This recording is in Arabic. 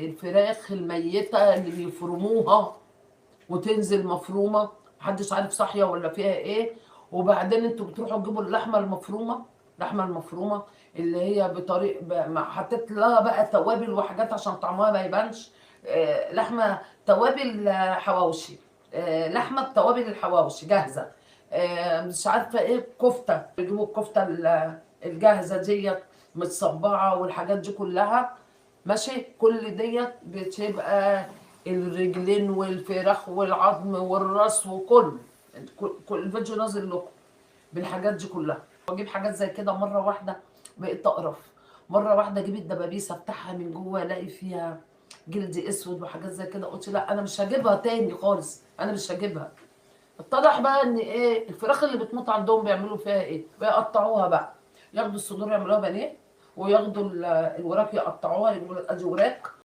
الفراخ الميتة اللي بيفرموها وتنزل مفرومة، محدش عارف صاحية ولا فيها ايه. وبعدين انتوا بتروحوا تجيبوا اللحمة المفرومة، اللحمة المفرومة اللي هي حطيت لها بقى توابل وحاجات عشان طعمها ما يبانش. لحمة توابل حواوشي، لحمة بتوابل الحواوشي جاهزة. مش عارفة ايه، كفتة، بيجيبوا الكفتة الجاهزة ديت متصبعة والحاجات دي كلها. ماشي، كل ديت بتبقى الرجلين والفراخ والعظم والراس وكل كل الفيديو نازل لكم بالحاجات دي كلها. واجيب حاجات زي كده مره واحده بقيت اقرف. مره واحده اجيب الدبابيس افتحها من جوه الاقي فيها جلد اسود وحاجات زي كده، قلت لا انا مش هجيبها تاني خالص، انا مش هجيبها. اتضح بقى ان ايه الفراخ اللي بتموت عندهم بيعملوا فيها ايه، بيقطعوها بقى، ياخدوا الصدور يعملوها بانيه، وياخدوا الوراك يقطعوها، يقولوا ادي وراك